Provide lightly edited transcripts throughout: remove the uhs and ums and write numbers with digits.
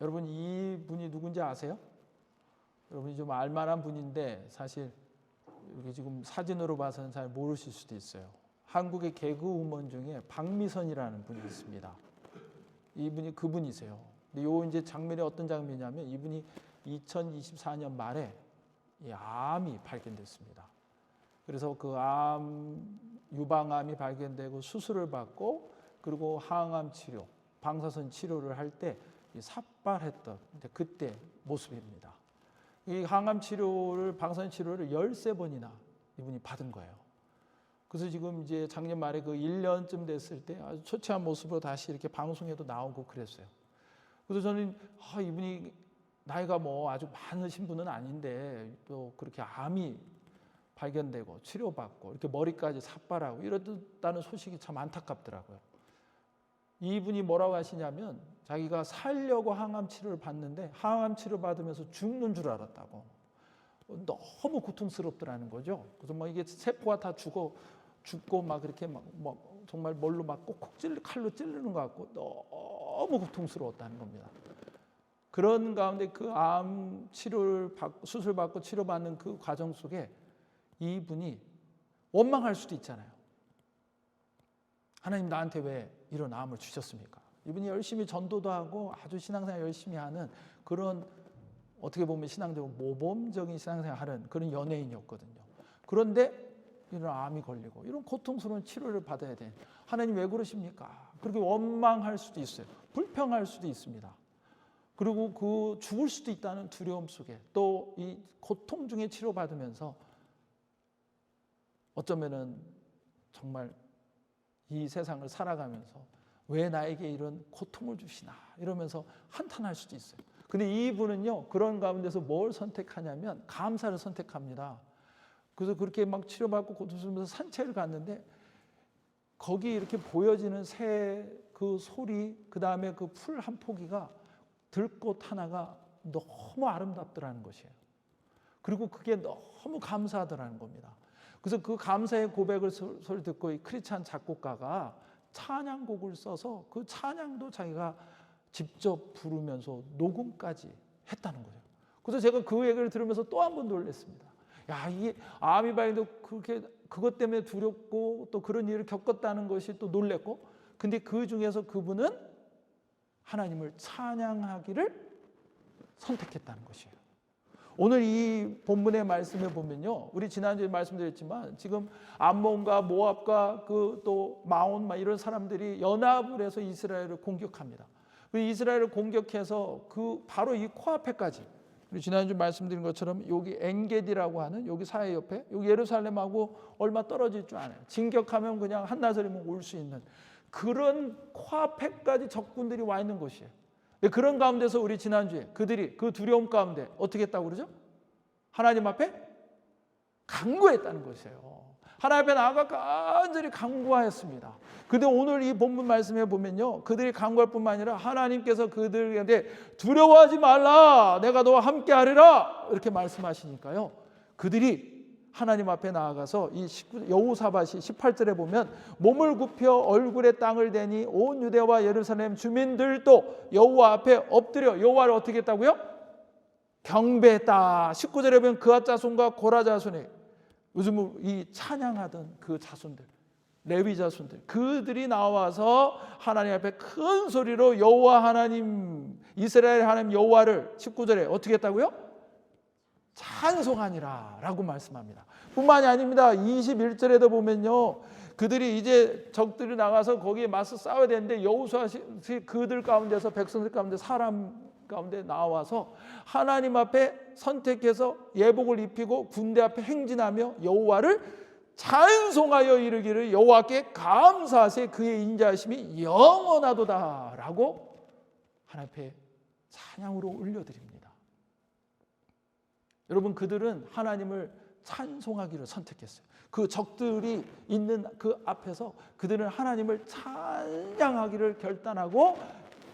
여러분 이분이 누군지 아세요? 여러분이 좀 알만한 분인데 사실 여기 지금 사진으로 봐서는 잘 모르실 수도 있어요. 한국의 개그우먼 중에 박미선이라는 분이 있습니다. 이분이 그분이세요. 근데 요 이제 장면이 어떤 장면이냐면 이분이 2024년 말에 이 암이 발견됐습니다. 그래서 그 유방암이 발견되고 수술을 받고 그리고 항암 치료, 방사선 치료를 할 때 삭발했던 그때 모습입니다. 이 항암 치료를 방사선 치료를 13번이나 이분이 받은 거예요. 그래서 지금 이제 작년 말에 그 1년쯤 됐을 때 아주 초췌한 모습으로 다시 이렇게 방송에도 나오고 그랬어요. 그래서 저는 이분이 나이가 뭐 아주 많으신 분은 아닌데 또 그렇게 암이 발견되고 치료받고 이렇게 머리까지 삭발하고 이렇다는 소식이 참 안타깝더라고요. 이분이 뭐라고 하시냐면 자기가 살려고 항암 치료를 받는데 항암 치료 받으면서 죽는 줄 알았다고. 너무 고통스럽더라는 거죠. 그래서 뭐 이게 세포가 다 죽고 막 이렇게 막 정말 뭘로 막 꼭꼭 칼로 찌르는 것 같고 너무 고통스러웠다는 겁니다. 그런 가운데 그 암 치료를 수술 받고 치료받는 그 과정 속에 이분이 원망할 수도 있잖아요. 하나님 나한테 왜 이런 암을 주셨습니까? 이분이 열심히 전도도 하고 아주 신앙생활 열심히 하는 그런 어떻게 보면 신앙적으로 모범적인 신앙생활 하는 그런 연예인이었거든요. 그런데 이런 암이 걸리고 이런 고통스러운 치료를 받아야 돼. 하나님 왜 그러십니까? 그렇게 원망할 수도 있어요. 불평할 수도 있습니다. 그리고 그 죽을 수도 있다는 두려움 속에 또 이 고통 중에 치료받으면서 어쩌면은 정말 이 세상을 살아가면서 왜 나에게 이런 고통을 주시나 이러면서 한탄할 수도 있어요. 근데 이분은요 그런 가운데서 뭘 선택하냐면 감사를 선택합니다. 그래서 그렇게 막 치료받고 고통스러우면서 산책을 갔는데 거기 이렇게 보여지는 새 그 소리 그 다음에 그 풀 한 포기가 들꽃 하나가 너무 아름답더라는 것이에요. 그리고 그게 너무 감사하더라는 겁니다. 그래서 그 감사의 고백을 소리 듣고 이 크리스찬 작곡가가 찬양곡을 써서 그 찬양도 자기가 직접 부르면서 녹음까지 했다는 거예요. 그래서 제가 그 얘기를 들으면서 또 한 번 놀랐습니다. 야, 이게 암이 발견도 그렇게 그것 때문에 두렵고 또 그런 일을 겪었다는 것이 또 놀랬고, 근데 그 중에서 그분은 하나님을 찬양하기를 선택했다는 것이에요. 오늘 이 본문의 말씀에 보면요, 우리 지난주에 말씀드렸지만 지금 암몬과 모압과 그 또 마온 이런 사람들이 연합을 해서 이스라엘을 공격합니다. 이스라엘을 공격해서 그 바로 이 코앞에까지, 우리 지난주 말씀드린 것처럼 여기 엔게디라고 하는 여기 사해 옆에 여기 예루살렘하고 얼마 떨어질 줄 알아요. 진격하면 그냥 한나절이면 올 수 있는 그런 코앞에까지 적군들이 와 있는 곳이에요. 그런 가운데서 우리 지난주에 그들이 그 두려움 가운데 어떻게 했다고 그러죠? 하나님 앞에 간구했다는 것이에요. 하나님 앞에 나아가 간절히 간구하였습니다. 근데 오늘 이 본문 말씀에 보면요, 그들이 간구할 뿐만 아니라 하나님께서 그들에게 두려워하지 말라, 내가 너와 함께 하리라 이렇게 말씀하시니까요, 그들이 하나님 앞에 나아가서 이 여호사밧이 18절에 보면 몸을 굽혀 얼굴에 땅을 대니 온 유대와 예루살렘 주민들도 여호와 앞에 엎드려 여호와를 어떻게 했다고요? 경배했다. 19절에 보면 그앗 자손과 고라 자손이 요즘 이 찬양하던 그 자손들, 레위 자손들, 그들이 나와서 하나님 앞에 큰 소리로 여호와 하나님, 이스라엘 하나님 여호와를 19절에 어떻게 했다고요? 찬송하니라 라고 말씀합니다. 뿐만이 아닙니다. 21절에도 보면요, 그들이 이제 적들이 나가서 거기에 맞서 싸워야 되는데 여호수아 그들 가운데서 백성들 가운데 사람 가운데 나와서 하나님 앞에 선택해서 예복을 입히고 군대 앞에 행진하며 여호와를 찬송하여 이르기를 여호와께 감사하세 그의 인자하심이 영원하도다 라고 하나님 앞에 찬양으로 올려드립니다. 여러분, 그들은 하나님을 찬송하기를 선택했어요. 그 적들이 있는 그 앞에서 그들은 하나님을 찬양하기를 결단하고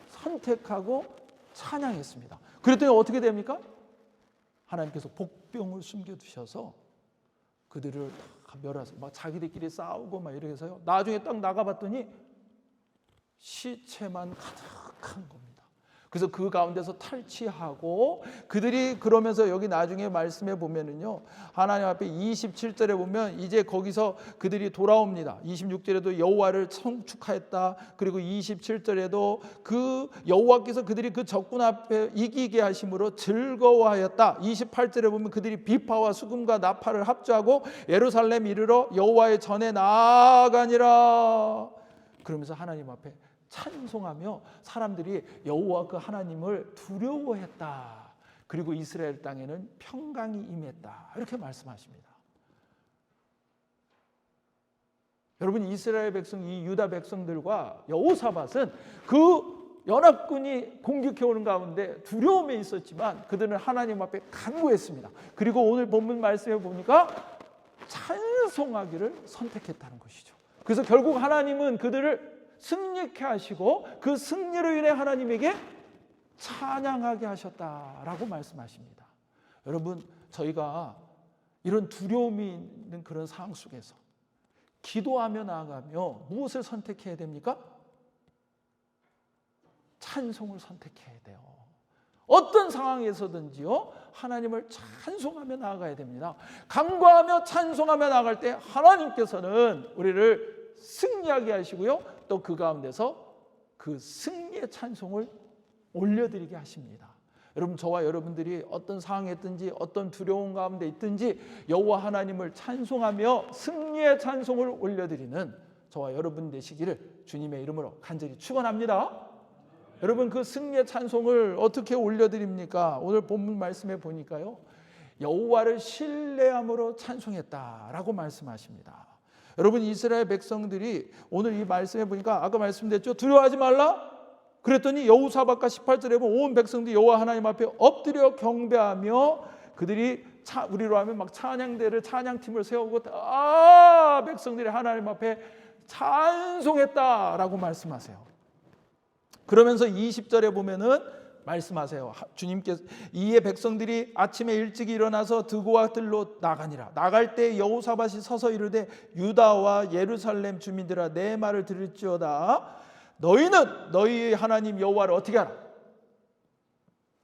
선택하고 찬양했습니다. 그랬더니 어떻게 됩니까? 하나님께서 복병을 숨겨두셔서 그들을 다 멸하세요. 막 자기들끼리 싸우고 막 이렇게 해서요, 나중에 딱 나가봤더니 시체만 가득한 겁니다. 그래서 그 가운데서 탈취하고 그들이 그러면서 여기 나중에 말씀해 보면은요, 하나님 앞에 27절에 보면 이제 거기서 그들이 돌아옵니다. 26절에도 여호와를 청축하였다. 그리고 27절에도 그 여호와께서 그들이 그 적군 앞에 이기게 하심으로 즐거워하였다. 28절에 보면 그들이 비파와 수금과 나팔을 합주하고 예루살렘 이르러 여호와의 전에 나아가니라. 그러면서 하나님 앞에 찬송하며 사람들이 여호와 그 하나님을 두려워했다. 그리고 이스라엘 땅에는 평강이 임했다. 이렇게 말씀하십니다. 여러분, 이스라엘 백성, 이 유다 백성들과 여호사밧은 그 연합군이 공격해 오는 가운데 두려움에 있었지만 그들은 하나님 앞에 간구했습니다. 그리고 오늘 본문 말씀에 보니까 찬송하기를 선택했다는 것이죠. 그래서 결국 하나님은 그들을 승리케 하시고 그 승리로 인해 하나님에게 찬양하게 하셨다라고 말씀하십니다. 여러분, 저희가 이런 두려움이 있는 그런 상황 속에서 기도하며 나아가며 무엇을 선택해야 됩니까? 찬송을 선택해야 돼요. 어떤 상황에서든지요, 하나님을 찬송하며 나아가야 됩니다. 간구하며 찬송하며 나아갈 때 하나님께서는 우리를 승리하게 하시고요, 또 그 가운데서 그 승리의 찬송을 올려드리게 하십니다. 여러분, 저와 여러분들이 어떤 상황에 있든지 어떤 두려움 가운데 있든지 여호와 하나님을 찬송하며 승리의 찬송을 올려드리는 저와 여러분 되시기를 주님의 이름으로 간절히 축원합니다. 여러분, 그 승리의 찬송을 어떻게 올려드립니까? 오늘 본문 말씀에 보니까요, 여호와를 신뢰함으로 찬송했다라고 말씀하십니다. 여러분, 이스라엘 백성들이 오늘 이 말씀에 보니까 아까 말씀드렸죠. 두려워하지 말라. 그랬더니 여호사밧과 18절에 보면 온 백성들이 여호와 하나님 앞에 엎드려 경배하며 그들이 우리로 하면 막 찬양팀을 세우고 백성들이 하나님 앞에 찬송했다라고 말씀하세요. 그러면서 20절에 보면은 말씀하세요. 주님께서 이에 백성들이 아침에 일찍 일어나서 드고와 들로 나가니라. 나갈 때 여호사밧이 서서 이르되 유다와 예루살렘 주민들아, 내 말을 들을지어다. 너희는 너희 하나님 여호와를 어떻게 하라?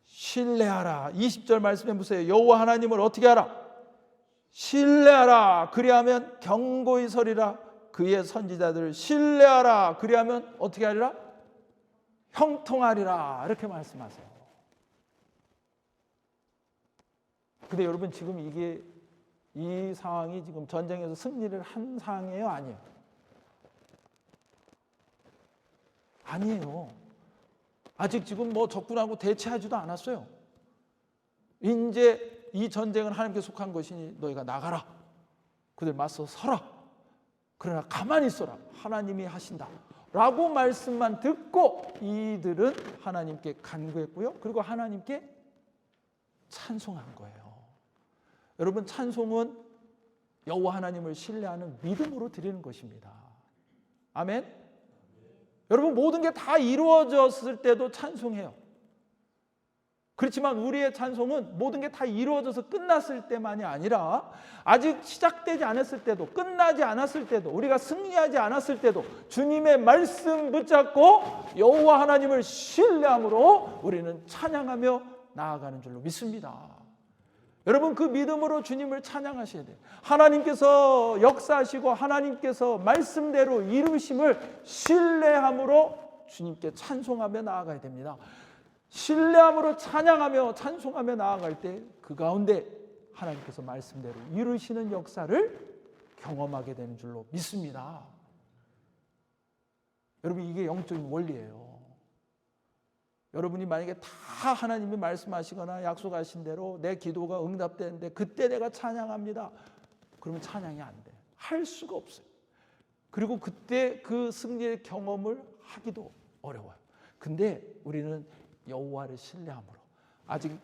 신뢰하라. 20절 말씀해 보세요. 여호와 하나님을 어떻게 하라? 신뢰하라. 그리하면 경고히 서리라. 그의 선지자들을 신뢰하라. 그리하면 어떻게 하리라? 형통하리라. 이렇게 말씀하세요. 근데 여러분, 지금 이 상황이 지금 전쟁에서 승리를 한 상황이에요? 아니에요? 아니에요. 아직 지금 적군하고 대치하지도 않았어요. 이제 이 전쟁은 하나님께 속한 것이니 너희가 나가라. 그들 맞서 서라. 그러나 가만히 있어라. 하나님이 하신다. 라고 말씀만 듣고 이들은 하나님께 간구했고요. 그리고 하나님께 찬송한 거예요. 여러분, 찬송은 여호와 하나님을 신뢰하는 믿음으로 드리는 것입니다. 아멘. 여러분, 모든 게 다 이루어졌을 때도 찬송해요. 그렇지만 우리의 찬송은 모든 게 다 이루어져서 끝났을 때만이 아니라 아직 시작되지 않았을 때도, 끝나지 않았을 때도, 우리가 승리하지 않았을 때도 주님의 말씀 붙잡고 여호와 하나님을 신뢰함으로 우리는 찬양하며 나아가는 줄로 믿습니다. 여러분, 그 믿음으로 주님을 찬양하셔야 돼요. 하나님께서 역사하시고 하나님께서 말씀대로 이루심을 신뢰함으로 주님께 찬송하며 나아가야 됩니다. 신뢰함으로 찬양하며 찬송하며 나아갈 때 그 가운데 하나님께서 말씀대로 이루시는 역사를 경험하게 되는 줄로 믿습니다. 여러분, 이게 영적인 원리예요. 여러분이 만약에 다 하나님이 말씀하시거나 약속하신 대로 내 기도가 응답되는데 그때 내가 찬양합니다. 그러면 찬양이 안 돼. 할 수가 없어요. 그리고 그때 그 승리의 경험을 하기도 어려워요. 근데 우리는 여호와를 신뢰함으로 아직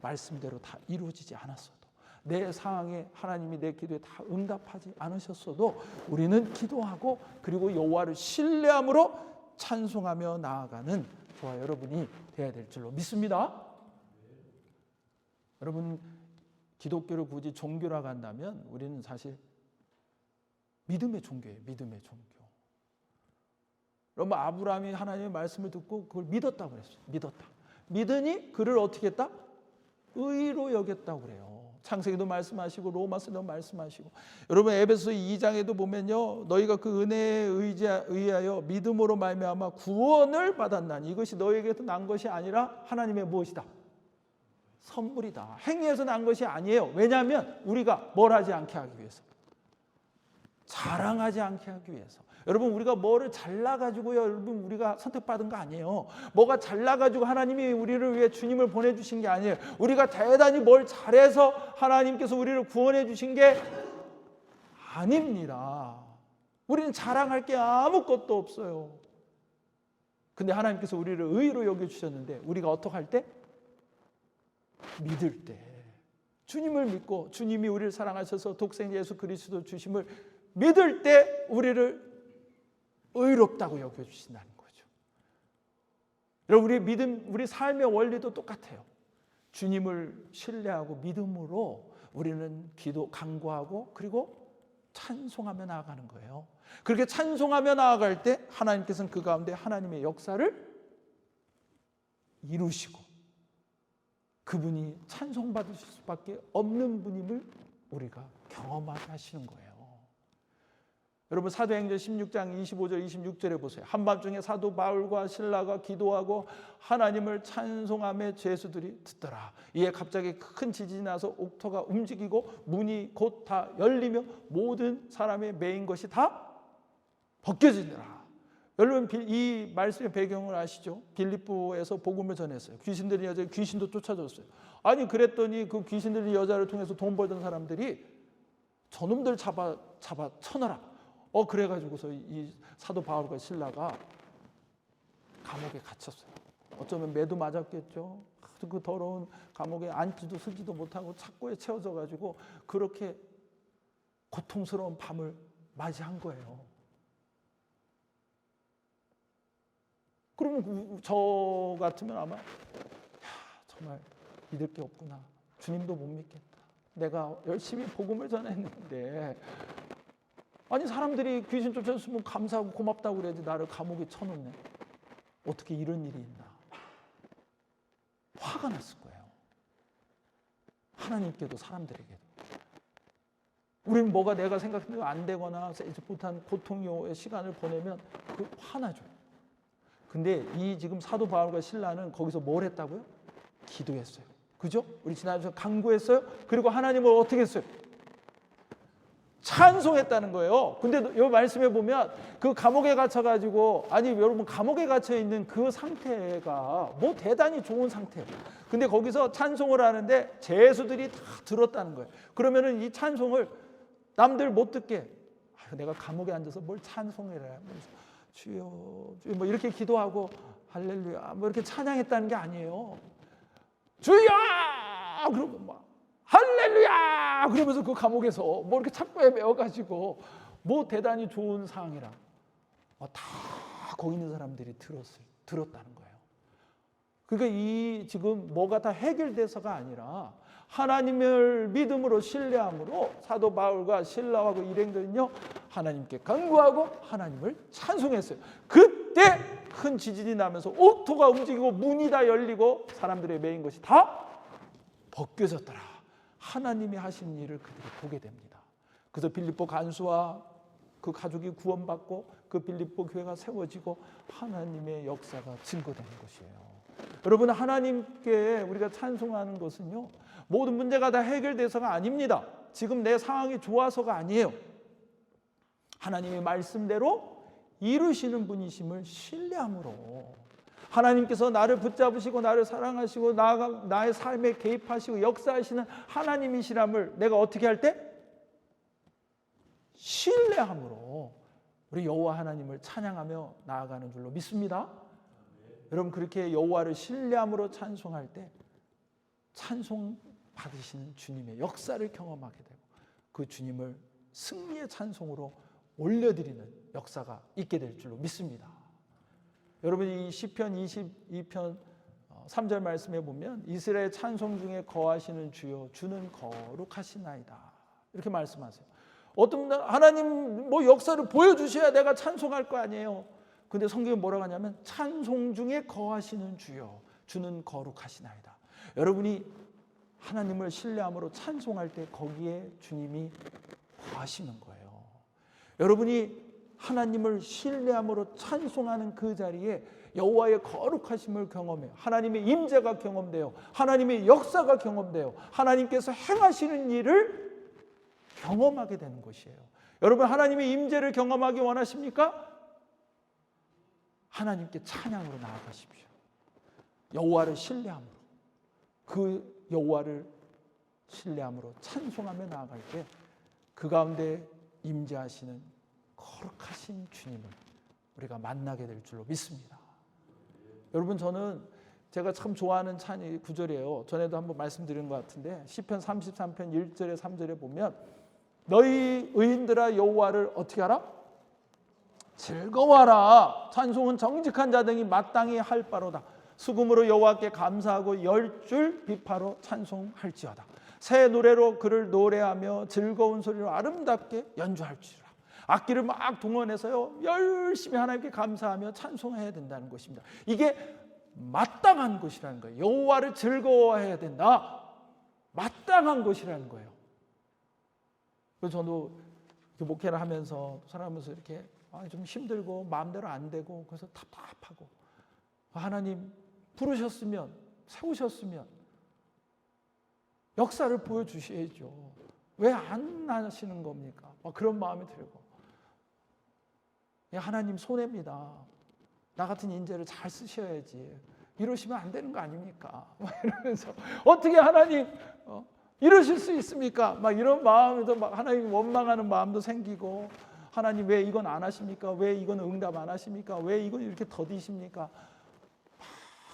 말씀대로 다 이루어지지 않았어도, 내 상황에 하나님이 내 기도에 다 응답하지 않으셨어도 우리는 기도하고 그리고 여호와를 신뢰함으로 찬송하며 나아가는 저와 여러분이 되어야 될 줄로 믿습니다. 여러분, 기독교를 굳이 종교라고 한다면 우리는 사실 믿음의 종교예요. 믿음의 종교. 여러분 아브라함이 하나님의 말씀을 듣고 그걸 믿었다고 그랬어요. 믿었다. 믿으니 그를 어떻게 했다? 의로 여겼다고 그래요. 창세기도 말씀하시고 로마서도 말씀하시고, 여러분 에베소 2장에도 보면요, 너희가 그 은혜에 의하여 믿음으로 말미암아 구원을 받았나니 이것이 너희에게서 난 것이 아니라 하나님의 무엇이다? 선물이다. 행위에서 난 것이 아니에요. 왜냐하면 우리가 뭘 하지 않게 하기 위해서, 자랑하지 않게 하기 위해서. 여러분 우리가 뭐를 잘나가지고요, 여러분 우리가 선택받은 거 아니에요. 뭐가 잘나가지고 하나님이 우리를 위해 주님을 보내주신 게 아니에요. 우리가 대단히 뭘 잘해서 하나님께서 우리를 구원해 주신 게 아닙니다. 우리는 자랑할 게 아무것도 없어요. 근데 하나님께서 우리를 의로 여겨주셨는데, 우리가 어떻게 할 때? 믿을 때, 주님을 믿고 주님이 우리를 사랑하셔서 독생 예수 그리스도 주심을 믿을 때 우리를 의롭다고 여겨주신다는 거죠. 여러분 우리의 믿음, 우리 삶의 원리도 똑같아요. 주님을 신뢰하고 믿음으로 우리는 기도, 간구하고 그리고 찬송하며 나아가는 거예요. 그렇게 찬송하며 나아갈 때 하나님께서는 그 가운데 하나님의 역사를 이루시고 그분이 찬송받으실 수밖에 없는 분임을 우리가 경험하게 하시는 거예요. 여러분 사도행전 16장 25절 26절에 보세요. 한밤중에 사도 바울과 실라가 기도하고 하나님을 찬송하며 죄수들이 듣더라. 이에 갑자기 큰 지진이 나서 옥토가 움직이고 문이 곧 다 열리며 모든 사람의 매인 것이 다 벗겨지더라. 여러분 이 말씀의 배경을 아시죠? 빌립보에서 복음을 전했어요. 귀신 들린 여자, 귀신도 쫓아줬어요. 아니 그랬더니 그 귀신 들린 여자를 통해서 돈 벌던 사람들이 저놈들 잡아 쳐놔라. 그래가지고서 이 사도 바울과 실라가 감옥에 갇혔어요. 어쩌면 매도 맞았겠죠. 그 더러운 감옥에 앉지도 서지도 못하고 착고에 채워져가지고 그렇게 고통스러운 밤을 맞이한 거예요. 그러면 저 같으면 아마 정말 믿을 게 없구나. 주님도 못 믿겠다. 내가 열심히 복음을 전했는데, 아니 사람들이 귀신 쫓아줬으면 감사하고 고맙다고 그래야지 나를 감옥에 쳐놓네. 어떻게 이런 일이 있나. 화가 났을 거예요. 하나님께도 사람들에게도. 우리는 뭐가 내가 생각해도 안 되거나 세지 못한 고통의 시간을 보내면 그 화나죠. 근데 이 지금 사도 바울과 실라는 거기서 뭘 했다고요? 기도했어요. 그죠? 우리 지난주에 간구했어요. 그리고 하나님을 어떻게 했어요? 찬송했다는 거예요. 근데 이 말씀에 보면 그 감옥에 갇혀가지고, 아니 여러분 감옥에 갇혀 있는 그 상태가 뭐 대단히 좋은 상태예요. 근데 거기서 찬송을 하는데 죄수들이 다 들었다는 거예요. 그러면은 이 찬송을 남들 못 듣게, 내가 감옥에 앉아서 뭘 찬송해라, 주여 주여 뭐 이렇게 기도하고 할렐루야 뭐 이렇게 찬양했다는 게 아니에요. 주여 그러면 막 할렐루야 그러면서 그 감옥에서 뭐 이렇게 착고에 매어가지고 뭐 대단히 좋은 상황이라 다 거기 있는 사람들이 들었다는 거예요. 그러니까 이 지금 뭐가 다 해결돼서가 아니라 하나님을 믿음으로 신뢰함으로 사도 바울과 실라와 그 일행들은요 하나님께 간구하고 하나님을 찬송했어요. 그때 큰 지진이 나면서 옥토가 움직이고 문이 다 열리고 사람들의 매인 것이 다 벗겨졌더라. 하나님이 하신 일을 그들이 보게 됩니다. 그래서 빌립보 간수와 그 가족이 구원받고 그 빌립보 교회가 세워지고 하나님의 역사가 증거되는 것이에요. 여러분 하나님께 우리가 찬송하는 것은요 모든 문제가 다 해결돼서가 아닙니다. 지금 내 상황이 좋아서가 아니에요. 하나님의 말씀대로 이루시는 분이심을 신뢰함으로 하나님께서 나를 붙잡으시고 나를 사랑하시고 나의 삶에 개입하시고 역사하시는 하나님이시람을 내가 어떻게 할 때? 신뢰함으로 우리 여호와 하나님을 찬양하며 나아가는 줄로 믿습니다. 여러분 그렇게 여호와를 신뢰함으로 찬송할 때 찬송 받으시는 주님의 역사를 경험하게 되고 그 주님을 승리의 찬송으로 올려드리는 역사가 있게 될 줄로 믿습니다. 여러분 이 시편 22편 3절 말씀에 보면 이스라엘 찬송 중에 거하시는 주여 주는 거룩하시나이다 이렇게 말씀하세요. 어떤 분들은 하나님 뭐 역사를 보여주셔야 내가 찬송할 거 아니에요. 근데 성경이 뭐라고 하냐면 찬송 중에 거하시는 주여 주는 거룩하시나이다. 여러분이 하나님을 신뢰함으로 찬송할 때 거기에 주님이 거하시는 거예요. 여러분이 하나님을 신뢰함으로 찬송하는 그 자리에 여호와의 거룩하심을 경험해요. 하나님의 임재가 경험돼요. 하나님의 역사가 경험돼요. 하나님께서 행하시는 일을 경험하게 되는 것이에요. 여러분 하나님의 임재를 경험하기 원하십니까? 하나님께 찬양으로 나아가십시오. 여호와를 신뢰함으로, 그 여호와를 신뢰함으로 찬송하며 나아갈 때 그 가운데 임재하시는 거룩하신 주님을 우리가 만나게 될 줄로 믿습니다. 여러분 저는 제가 참 좋아하는 찬이 구절이에요. 전에도 한번 말씀드린 것 같은데 시편 33편 1절에 3절에 보면 너희 의인들아 여호와를 어떻게 하라? 즐거워하라. 찬송은 정직한 자 등이 마땅히 할 바로다. 수금으로 여호와께 감사하고 10줄 비파로 찬송할지어다. 새 노래로 그를 노래하며 즐거운 소리로 아름답게 연주할지어다. 악기를 막 동원해서요 열심히 하나님께 감사하며 찬송해야 된다는 것입니다. 이게 마땅한 것이라는 거예요. 여호와를 즐거워해야 된다. 마땅한 것이라는 거예요. 그래서 저도 목회를 하면서 살아가면서 이렇게 좀 힘들고 마음대로 안 되고 그래서 답답하고 하나님 부르셨으면 세우셨으면 역사를 보여주셔야죠. 왜 안 하시는 겁니까? 그런 마음이 들고 하나님 손해입니다. 나 같은 인재를 잘 쓰셔야지. 이러시면 안 되는 거 아닙니까? 이러면서 어떻게 하나님 이러실 수 있습니까? 이런 마음에도 하나님 원망하는 마음도 생기고 하나님 왜 이건 안 하십니까? 왜 이건 응답 안 하십니까? 왜 이건 이렇게 더디십니까?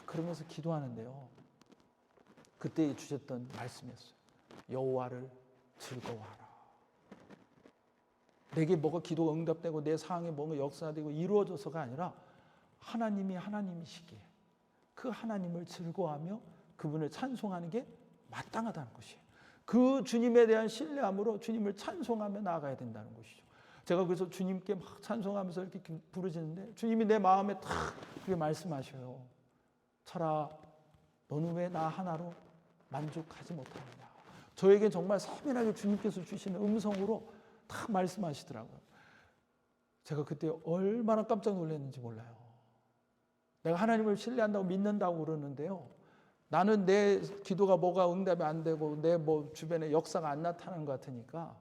그러면서 기도하는데요. 그때 주셨던 말씀이었어요. 여호와를 즐거워하라. 내게 뭐가 기도가 응답되고 내 상황에 뭔가 역사되고 이루어져서가 아니라 하나님이 하나님이시기에 그 하나님을 즐거워하며 그분을 찬송하는 게 마땅하다는 것이에요. 그 주님에 대한 신뢰함으로 주님을 찬송하며 나아가야 된다는 것이죠. 제가 그래서 주님께 막 찬송하면서 이렇게 부르짖는데 주님이 내 마음에 탁 그렇게 말씀하셔요. 철아, 너는 왜 나 하나로 만족하지 못하느냐. 저에게 정말 세밀하게 주님께서 주시는 음성으로 딱 말씀하시더라고요. 제가 그때 얼마나 깜짝 놀랐는지 몰라요. 내가 하나님을 신뢰한다고 믿는다고 그러는데요. 나는 내 기도가 뭐가 응답이 안 되고 내 주변에 역사가 안 나타나는 것 같으니까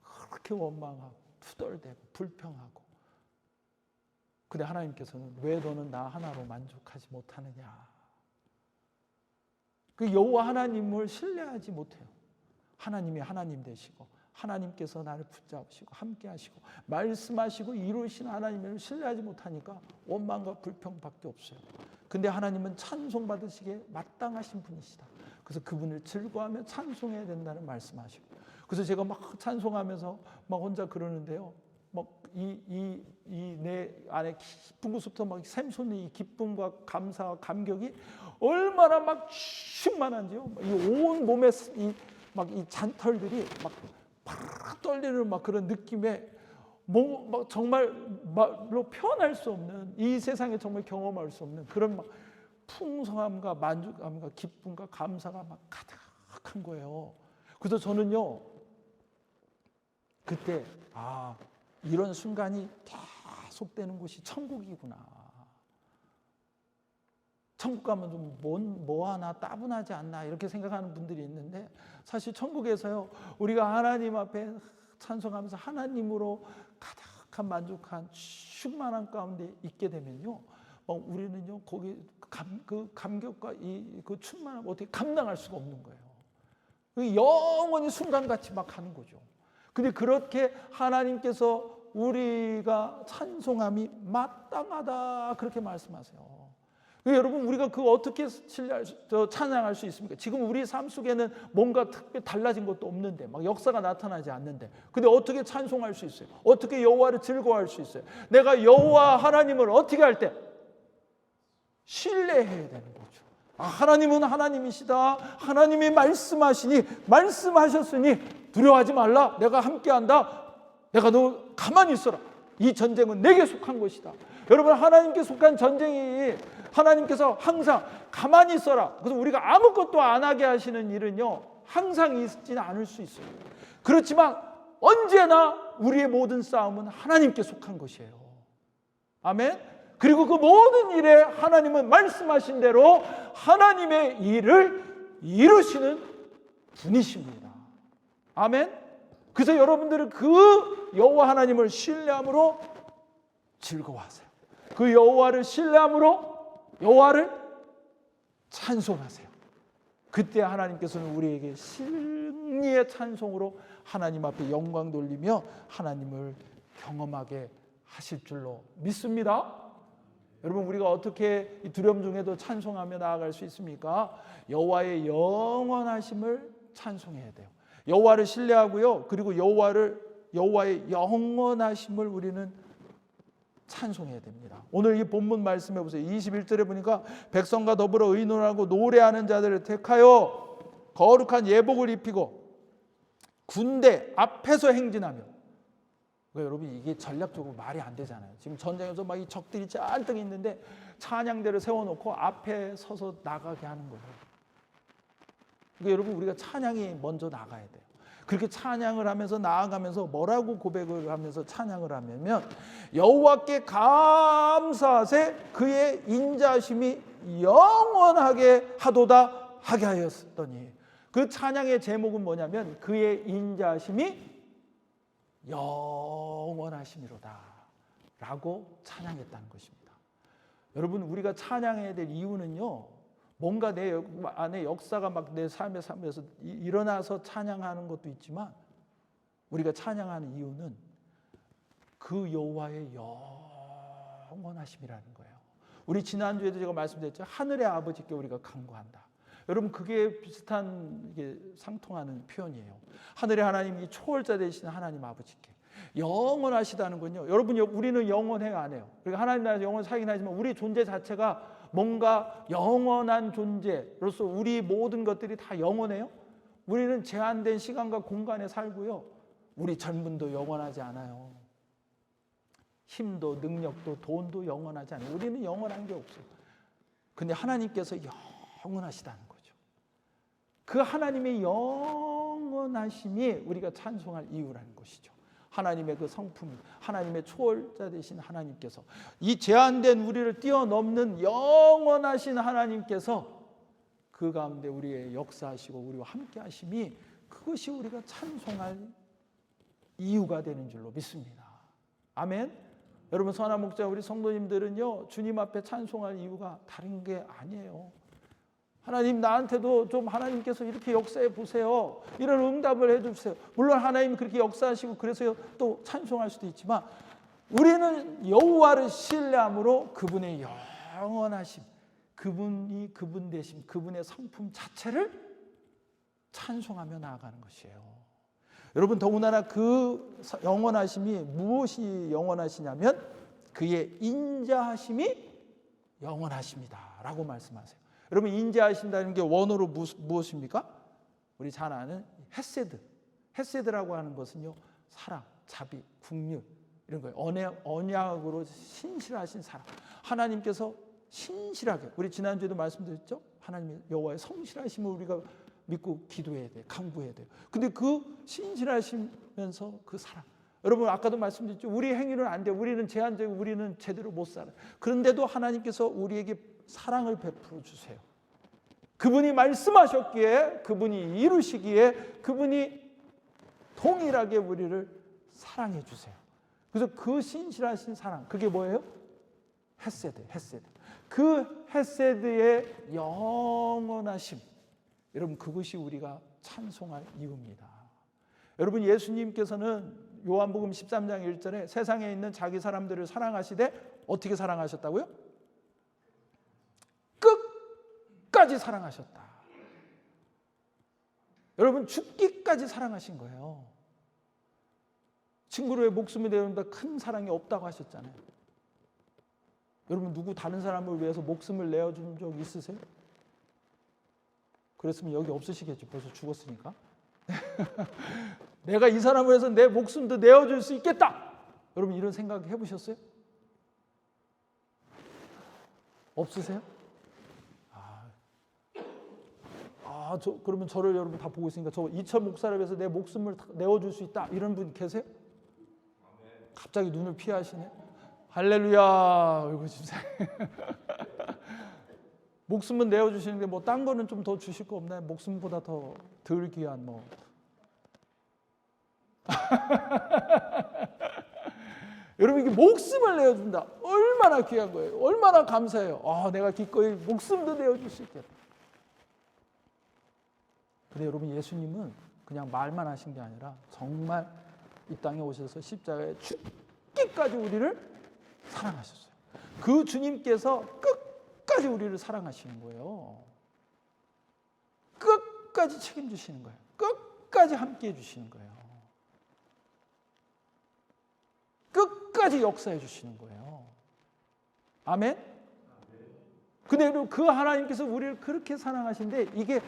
그렇게 원망하고 투덜대고 불평하고. 근데 하나님께서는 왜 너는 나 하나로 만족하지 못하느냐. 그 여호와 하나님을 신뢰하지 못해요. 하나님이 하나님 되시고 하나님께서 나를 붙잡으시고 함께 하시고 말씀하시고 이루시는 하나님을 신뢰하지 못하니까 원망과 불평밖에 없어요. 근데 하나님은 찬송받으시기에 마땅하신 분이시다. 그래서 그분을 즐거워하며 찬송해야 된다는 말씀하시고. 그래서 제가 막 찬송하면서 막 혼자 그러는데요. 막 내 안에 깊은 곳부터 막 샘솟는 이 기쁨과 감사와 감격이 얼마나 막 충만한지요. 이 온 몸에 이 잔털들이 막 떨리는 막 그런 느낌에 막 정말 말로 표현할 수 없는 이 세상에 정말 경험할 수 없는 그런 막 풍성함과 만족감과 기쁨과 감사가 막 가득한 거예요. 그래서 저는요 그때 이런 순간이 계속되는 곳이 천국이구나. 천국 가면 좀 뭐 하나 따분하지 않나 이렇게 생각하는 분들이 있는데 사실 천국에서요 우리가 하나님 앞에 찬송하면서 하나님으로 가득한 만족한 충만한 가운데 있게 되면요 우리는요 거기 그 감격과 그 충만함 어떻게 감당할 수가 없는 거예요. 영원히 순간같이 막 하는 거죠. 근데 그렇게 하나님께서 우리가 찬송함이 마땅하다 그렇게 말씀하세요. 여러분 우리가 그거 어떻게 찬양할 수 있습니까? 지금 우리 삶 속에는 뭔가 특별히 달라진 것도 없는데 막 역사가 나타나지 않는데 근데 어떻게 찬송할 수 있어요? 어떻게 여호와를 즐거워할 수 있어요? 내가 여호와 하나님을 어떻게 할 때? 신뢰해야 되는 거죠. 하나님은 하나님이시다. 하나님이 말씀하셨으니 두려워하지 말라. 내가 함께한다. 내가 너 가만히 있어라. 이 전쟁은 내게 속한 것이다. 여러분, 하나님께 속한 전쟁이 하나님께서 항상 가만히 있어라, 그래서 우리가 아무것도 안 하게 하시는 일은요 항상 있지는 않을 수 있어요. 그렇지만 언제나 우리의 모든 싸움은 하나님께 속한 것이에요. 아멘. 그리고 그 모든 일에 하나님은 말씀하신 대로 하나님의 일을 이루시는 분이십니다. 아멘. 그래서 여러분들은 그 여호와 하나님을 신뢰함으로 즐거워하세요. 그 여호와를 신뢰함으로 여호와를 찬송하세요. 그때 하나님께서는 우리에게 승리의 찬송으로 하나님 앞에 영광 돌리며 하나님을 경험하게 하실 줄로 믿습니다. 여러분, 우리가 어떻게 이 두려움 중에도 찬송하며 나아갈 수 있습니까? 여호와의 영원하심을 찬송해야 돼요. 여호와를 신뢰하고요, 그리고 여호와의 영원하심을 우리는 찬송해야 됩니다. 오늘 이 본문 말씀해 보세요. 21절에 보니까 백성과 더불어 의논하고 노래하는 자들을 택하여 거룩한 예복을 입히고 군대 앞에서 행진하며. 그러니까 여러분, 이게 전략적으로 말이 안 되잖아요. 지금 전쟁에서 막 이 적들이 잔뜩 있는데 찬양대를 세워놓고 앞에 서서 나가게 하는 거예요. 그러니까 여러분, 우리가 찬양이 먼저 나가야 돼요. 그렇게 찬양을 하면서 나아가면서 뭐라고 고백을 하면서 찬양을 하면 여호와께 감사하세 그의 인자하심이 영원하게 하도다 하게 하였더니, 그 찬양의 제목은 뭐냐면 그의 인자하심이 영원하심이로다 라고 찬양했다는 것입니다. 여러분, 우리가 찬양해야 될 이유는요, 뭔가 내 안에 역사가 막 내 삶에 일어나서 찬양하는 것도 있지만, 우리가 찬양하는 이유는 그 여호와의 영원하심이라는 거예요. 우리 지난주에도 제가 말씀드렸죠. 하늘의 아버지께 우리가 간구한다. 여러분, 그게 비슷한, 이게 상통하는 표현이에요. 하늘의 하나님이 초월자 되신 하나님 아버지께 영원하시다는군요. 여러분, 우리는 영원해요, 안 해요? 그러니까 하나님 나라에서 영원 살긴 하지만 우리 존재 자체가 뭔가 영원한 존재로서 우리 모든 것들이 다 영원해요? 우리는 제한된 시간과 공간에 살고요, 우리 젊음도 영원하지 않아요. 힘도 능력도 돈도 영원하지 않아요. 우리는 영원한 게 없어요. 근데 하나님께서 영원하시다는 거죠. 그 하나님의 영원하심이 우리가 찬송할 이유라는 것이죠. 하나님의 그 성품, 하나님의 초월자 되신 하나님께서, 이 제한된 우리를 뛰어넘는 영원하신 하나님께서 그 가운데 우리의 역사하시고 우리와 함께 하심이, 그것이 우리가 찬송할 이유가 되는 줄로 믿습니다. 아멘. 여러분, 선한 목자 우리 성도님들은요, 주님 앞에 찬송할 이유가 다른 게 아니에요. 하나님, 나한테도 좀 하나님께서 이렇게 역사해 보세요, 이런 응답을 해 주세요. 물론 하나님 그렇게 역사하시고 그래서 또 찬송할 수도 있지만, 우리는 여호와를 신뢰함으로 그분의 영원하심, 그분이 그분 되심, 그분의 성품 자체를 찬송하며 나아가는 것이에요. 여러분, 더군다나 그 영원하심이 무엇이 영원하시냐면 그의 인자하심이 영원하십니다 라고 말씀하세요. 여러분, 인자하신다는 게 원어로 무엇입니까? 우리 잘 아는 헤세드. 헤세드라고 하는 것은요, 사랑, 자비, 긍휼 이런 거예요. 언약으로 신실하신 사랑. 하나님께서 신실하게, 우리 지난주에도 말씀드렸죠? 하나님 여호와의 성실하심을 우리가 믿고 기도해야 돼요. 간구해야 돼요. 근데 그 신실하시면서 그 사랑. 여러분, 아까도 말씀드렸죠? 우리 행위는 안 돼요. 우리는 제한적이고 우리는 제대로 못 살아요. 그런데도 하나님께서 우리에게 사랑을 베풀어 주세요. 그분이 말씀하셨기에, 그분이 이루시기에, 그분이 동일하게 우리를 사랑해 주세요. 그래서 그 신실하신 사랑, 그게 뭐예요? 헤세드, 헤세드. 그 헤세드의 영원하심, 여러분, 그것이 우리가 찬송할 이유입니다. 여러분, 예수님께서는 요한복음 13장 1절에 세상에 있는 자기 사람들을 사랑하시되 어떻게 사랑하셨다고요? 끝까지 사랑하셨다. 여러분, 죽기까지 사랑하신 거예요. 친구를 목숨을 내어준다 큰 사랑이 없다고 하셨잖아요. 여러분, 누구 다른 사람을 위해서 목숨을 내어준 적 있으세요? 그랬으면 여기 없으시겠죠. 벌써 죽었으니까. 내가 이 사람을 위해서 내 목숨도 내어줄 수 있겠다. 여러분, 이런 생각 해보셨어요? 없으세요? 그러면 저를 여러분 다 보고 있으니까 저 이철 목사를 위해서 내 목숨을 내어줄 수 있다 이런 분 계세요? 갑자기 눈을 피하시네. 할렐루야. 이거 진짜 목숨은 내어주시는데 뭐 딴 거는 좀 더 주실 거 없나요? 목숨보다 더 덜 귀한 뭐. 여러분 이게 목숨을 내어준다. 얼마나 귀한 거예요. 얼마나 감사해요. 내가 기꺼이 목숨도 내어줄 수 있겠다. 근데 여러분 예수님은 그냥 말만 하신 게 아니라 정말 이 땅에 오셔서 십자가에 죽기까지 우리를 사랑하셨어요. 그 주님께서 끝까지 우리를 사랑하시는 거예요. 끝까지 책임지시는 거예요. 끝까지 함께해 주시는 거예요. 끝까지 역사해 주시는 거예요. 아멘? 근데 그 하나님께서 우리를 그렇게 사랑하신데 이게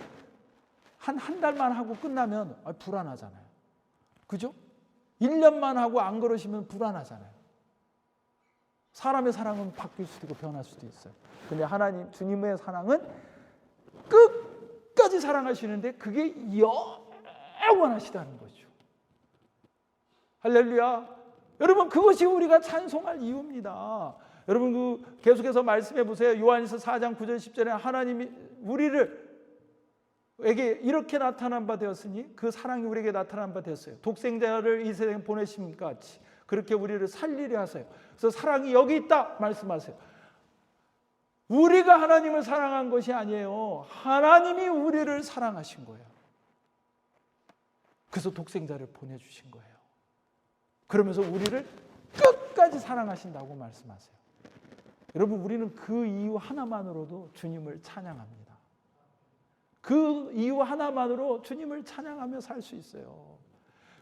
한 달만 하고 끝나면 불안하잖아요. 그죠? 1년만 하고 안 그러시면 불안하잖아요. 사람의 사랑은 바뀔 수도 있고 변할 수도 있어요. 근데 하나님, 주님의 사랑은 끝까지 사랑하시는데 그게 영원하시다는 거죠. 할렐루야. 여러분 그것이 우리가 찬송할 이유입니다. 여러분 계속해서 말씀해 보세요. 요한일서 4장 9절 10절에 하나님이 우리에게 이렇게 나타난 바 되었으니 그 사랑이 우리에게 나타난 바 되었어요. 독생자를 이 세상에 보내신 것 같이 그렇게 우리를 살리려 하세요. 그래서 사랑이 여기 있다 말씀하세요. 우리가 하나님을 사랑한 것이 아니에요. 하나님이 우리를 사랑하신 거예요. 그래서 독생자를 보내주신 거예요. 그러면서 우리를 끝까지 사랑하신다고 말씀하세요. 여러분 우리는 그 이유 하나만으로도 주님을 찬양합니다. 그 이유 하나만으로 주님을 찬양하며 살 수 있어요.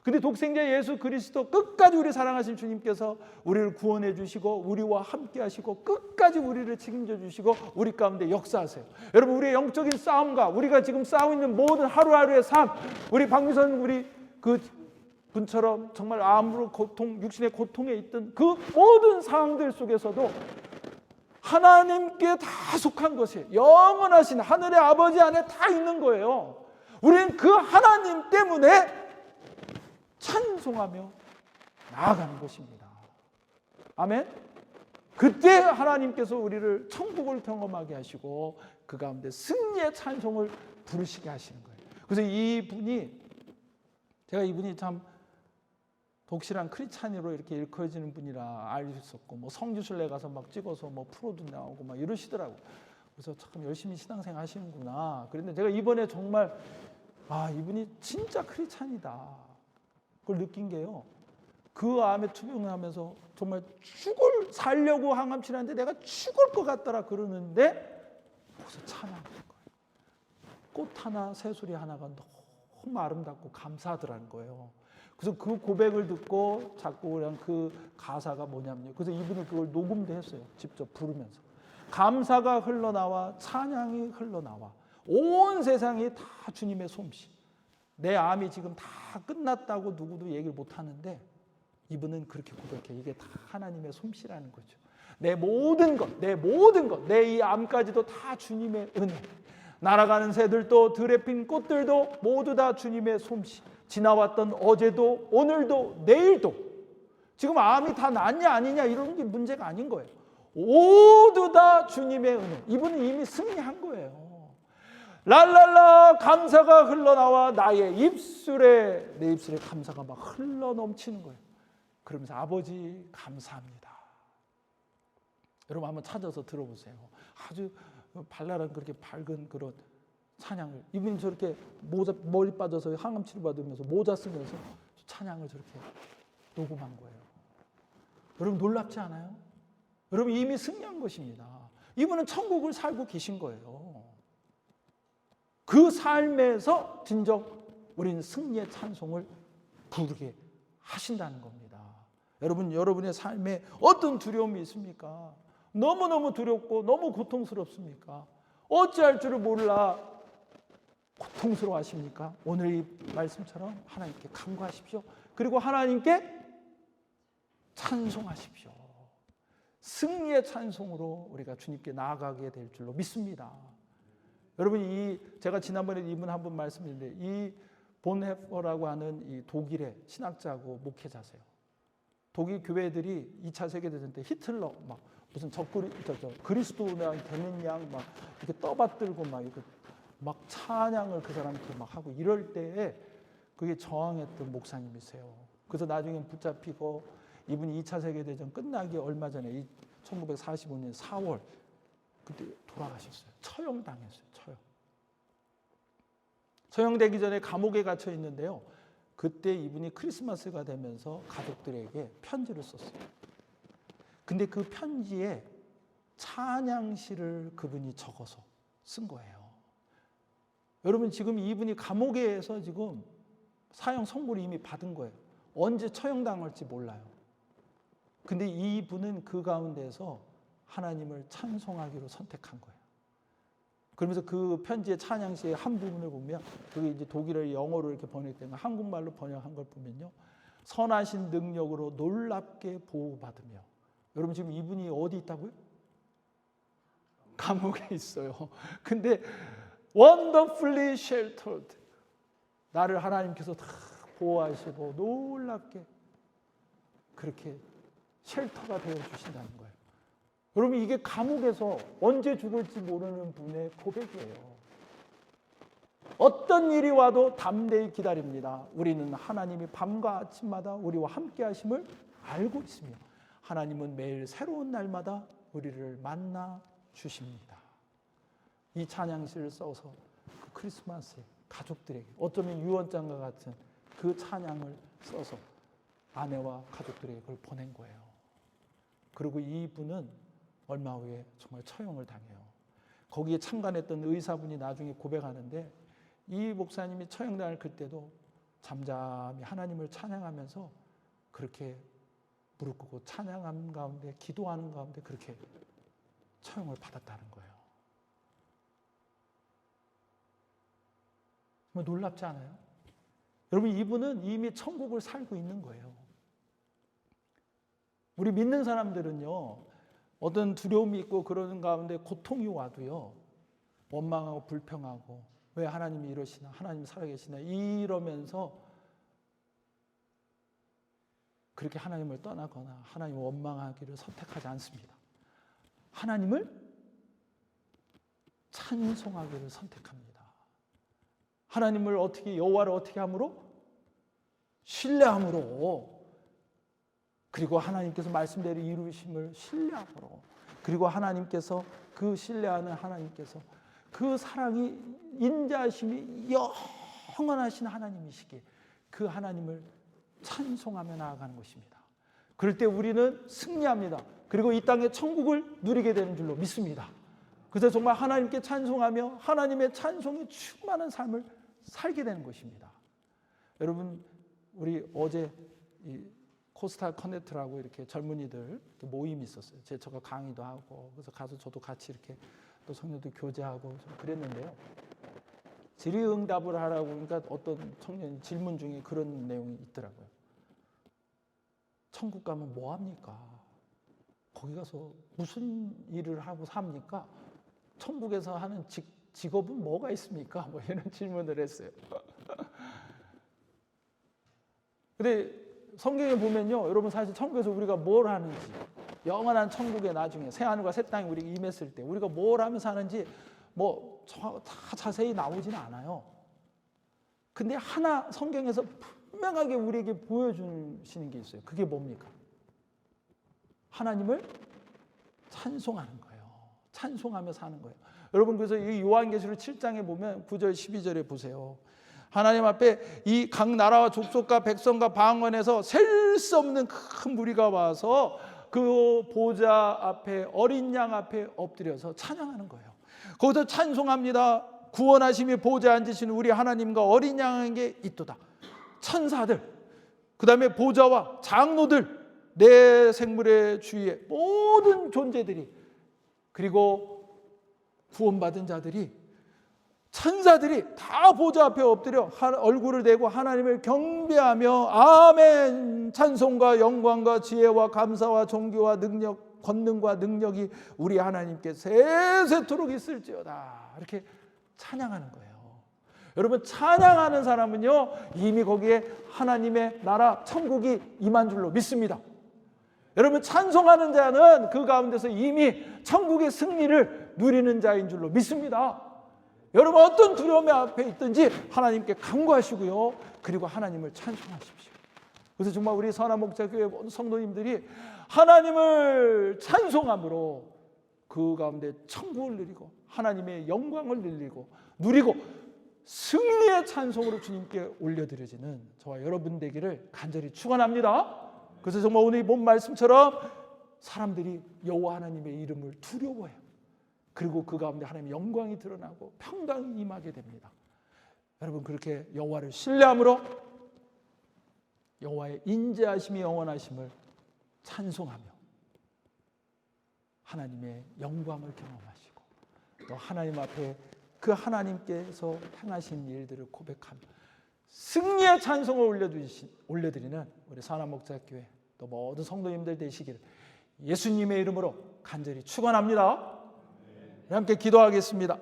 근데 독생자 예수 그리스도 끝까지 우리 사랑하신 주님께서 우리를 구원해 주시고 우리와 함께 하시고 끝까지 우리를 책임져 주시고 우리 가운데 역사하세요. 여러분 우리의 영적인 싸움과 우리가 지금 싸우고 있는 모든 하루하루의 삶, 우리 박미선 우리 그 분처럼 정말 암으로 고통, 육신의 고통에 있던 그 모든 상황들 속에서도 하나님께 다 속한 것이 영원하신 하늘의 아버지 안에 다 있는 거예요. 우리는 그 하나님 때문에 찬송하며 나아가는 것입니다. 아멘. 그때 하나님께서 우리를 천국을 경험하게 하시고 그 가운데 승리의 찬송을 부르시게 하시는 거예요. 그래서 제가 이분이 참 독실한 크리스찬으로 이렇게 일컬어지는 분이라 알겠었고 뭐 성지순례 가서 막 찍어서 뭐 프로도 나오고 막 이러시더라고. 그래서 참 열심히 신앙생활 하시는구나. 그런데 제가 이번에 정말 이분이 진짜 크리스찬이다. 그걸 느낀 게요. 그 암에 투병하면서 정말 살려고 항암 치료하는데 내가 죽을 것 같더라 그러는데 거기서 찬양하는 거예요. 꽃 하나, 새소리 하나가 너무 아름답고 감사하더라는 거예요. 그래서 그 고백을 듣고 작곡을 한 그 가사가 뭐냐면요. 그래서 이분은 그걸 녹음도 했어요. 직접 부르면서. 감사가 흘러나와 찬양이 흘러나와 온 세상이 다 주님의 솜씨. 내 암이 지금 다 끝났다고 누구도 얘기를 못하는데 이분은 그렇게 고백해. 이게 다 하나님의 솜씨라는 거죠. 내 모든 것, 내 이 암까지도 다 주님의 은혜. 날아가는 새들도 들에 핀 꽃들도 모두 다 주님의 솜씨. 지나왔던 어제도 오늘도 내일도 지금 암이 다 낫냐 아니냐 이런 게 문제가 아닌 거예요. 모두 다 주님의 은혜. 이분은 이미 승리한 거예요. 랄랄라 감사가 흘러나와 내 입술에 감사가 막 흘러넘치는 거예요. 그러면서 아버지 감사합니다. 여러분 한번 찾아서 들어보세요. 아주 발랄한 그렇게 밝은 그런 찬양을 이분이 저렇게 머리 빠져서 항암 치료 받으면서 모자 쓰면서 찬양을 저렇게 녹음한 거예요. 여러분 놀랍지 않아요? 여러분 이미 승리한 것입니다. 이분은 천국을 살고 계신 거예요. 그 삶에서 진정 우리는 승리의 찬송을 부르게 하신다는 겁니다. 여러분의 삶에 어떤 두려움이 있습니까? 너무너무 두렵고 너무 고통스럽습니까? 어찌할 줄을 몰라 고통스러워 하십니까? 오늘 이 말씀처럼 하나님께 간구하십시오. 그리고 하나님께 찬송하십시오. 승리의 찬송으로 우리가 주님께 나아가게 될 줄로 믿습니다. 여러분, 제가 지난번에 이분 한 분 말씀드렸는데, 이 본헤퍼라고 하는 이 독일의 신학자고 목회자세요. 독일 교회들이 2차 세계대전 때 히틀러 막 무슨 그리스도랑 되는 양 막 이렇게 떠받들고 막 찬양을 그 사람한테 막 하고 이럴 때에 그게 저항했던 목사님이세요. 그래서 나중에 붙잡히고 이분이 2차 세계대전 끝나기 얼마 전에 1945년 4월 그때 돌아가셨어요. 처형당했어요. 처형되기 전에 감옥에 갇혀 있는데요. 그때 이분이 크리스마스가 되면서 가족들에게 편지를 썼어요. 근데 그 편지에 찬양시를 그분이 적어서 쓴 거예요. 여러분, 지금 이분이 감옥에서 지금 사형 선고를 이미 받은 거예요. 언제 처형당할지 몰라요. 근데 이분은 그 가운데서 하나님을 찬송하기로 선택한 거예요. 그러면서 그 편지의 찬양시의 한 부분을 보면, 그게 이제 독일어 영어로 이렇게 번역된 거, 한국말로 번역한 걸 보면요, 선하신 능력으로 놀랍게 보호받으며. 여러분, 지금 이분이 어디 있다고요? 감옥에 있어요. 근데 wonderfully sheltered, 나를 하나님께서 다 보호하시고 놀랍게 그렇게 쉘터가 되어 주신다는 거예요. 여러분, 이게 감옥에서 언제 죽을지 모르는 분의 고백이에요. 어떤 일이 와도 담대히 기다립니다. 우리는 하나님이 밤과 아침마다 우리와 함께 하심을 알고 있으며 하나님은 매일 새로운 날마다 우리를 만나 주십니다. 이 찬양시를 써서 그 크리스마스에 가족들에게, 어쩌면 유언장과 같은 그 찬양을 써서 아내와 가족들에게 그걸 보낸 거예요. 그리고 이분은 얼마 후에 정말 처형을 당해요. 거기에 참관했던 의사분이 나중에 고백하는데, 이 목사님이 처형당할 그때도 잠잠히 하나님을 찬양하면서 그렇게 무릎 꿇고 찬양하는 가운데, 기도하는 가운데 그렇게 처형을 받았다는 거예요. 정말 놀랍지 않아요? 여러분, 이분은 이미 천국을 살고 있는 거예요. 우리 믿는 사람들은요, 어떤 두려움이 있고 그러는 가운데 고통이 와도요, 원망하고 불평하고 왜 하나님이 이러시나, 하나님 살아계시나 이러면서 그렇게 하나님을 떠나거나 하나님을 원망하기를 선택하지 않습니다. 하나님을 찬송하기를 선택합니다. 하나님을 어떻게, 여호와를 어떻게 함으로? 신뢰함으로. 그리고 하나님께서 말씀대로 이루심을 신뢰함으로. 그리고 하나님께서, 그 신뢰하는 하나님께서 그 사랑이, 인자하심이 영원하신 하나님이시기에 그 하나님을 찬송하며 나아가는 것입니다. 그럴 때 우리는 승리합니다. 그리고 이 땅의 천국을 누리게 되는 줄로 믿습니다. 그래서 정말 하나님께 찬송하며 하나님의 찬송이 충만한 삶을 살게 되는 것입니다. 여러분, 우리 어제 이 코스타 커넥트라고 이렇게 젊은이들 모임이 있었어요. 제가 강의도 하고, 그래서 가서 저도 같이 이렇게 또 성도들 교제하고 좀 그랬는데요. 질의응답을 하라고, 그러니까 어떤 청년이 질문 중에 그런 내용이 있더라고요. 천국 가면 뭐 합니까? 거기 가서 무슨 일을 하고 삽니까? 천국에서 하는 직업은 뭐가 있습니까? 뭐 이런 질문을 했어요. 근데 성경에 보면요, 여러분, 사실 천국에서 우리가 뭘 하는지, 영원한 천국에 나중에 새하늘과 새 땅에 우리가 임했을 때 우리가 뭘 하면서 사는지 뭐 다 자세히 나오지는 않아요. 근데 하나 성경에서 분명하게 우리에게 보여주시는 게 있어요. 그게 뭡니까? 하나님을 찬송하는 거예요. 찬송하며 사는 거예요. 여러분, 그래서 이 요한계시록 7장에 보면 9절 12절에 보세요. 하나님 앞에 이 각 나라와 족속과 백성과 방언에서 셀 수 없는 큰 무리가 와서 그 보좌 앞에, 어린 양 앞에 엎드려서 찬양하는 거예요. 거기서 찬송합니다. 구원하심이 보좌에 앉으신 우리 하나님과 어린 양에게 있도다. 천사들, 그 다음에 보좌와 장로들, 내 생물의 주위에 모든 존재들이, 그리고 구원받은 자들이, 천사들이 다 보좌 앞에 엎드려 얼굴을 대고 하나님을 경배하며 아멘, 찬송과 영광과 지혜와 감사와 존귀와 능력 권능과 능력이 우리 하나님께 세세토록 있을지어다. 이렇게 찬양하는 거예요. 여러분, 찬양하는 사람은요 이미 거기에 하나님의 나라 천국이 임한 줄로 믿습니다. 여러분, 찬송하는 자는 그 가운데서 이미 천국의 승리를 누리는 자인 줄로 믿습니다. 여러분, 어떤 두려움의 앞에 있든지 하나님께 간구하시고요, 그리고 하나님을 찬송하십시오. 그래서 정말 우리 선한목자교회 모든 성도님들이 하나님을 찬송함으로 그 가운데 천국을 누리고 하나님의 영광을 누리고 승리의 찬송으로 주님께 올려드려지는 저와 여러분 되기를 간절히 축원합니다. 그래서 정말 오늘 본 말씀처럼 사람들이 여호와 하나님의 이름을 두려워해요. 그리고 그 가운데 하나님의 영광이 드러나고 평강이 임하게 됩니다. 여러분, 그렇게 여호와를 신뢰함으로 여호와의 인자하심이 영원하심을 찬송하며 하나님의 영광을 경험하시고 또 하나님 앞에 그 하나님께서 행하신 일들을 고백하며 승리의 찬송을 올려드리는 우리 선한목자교회 또 모든 성도님들 되시기를 예수님의 이름으로 간절히 축원합니다. 함께 기도하겠습니다.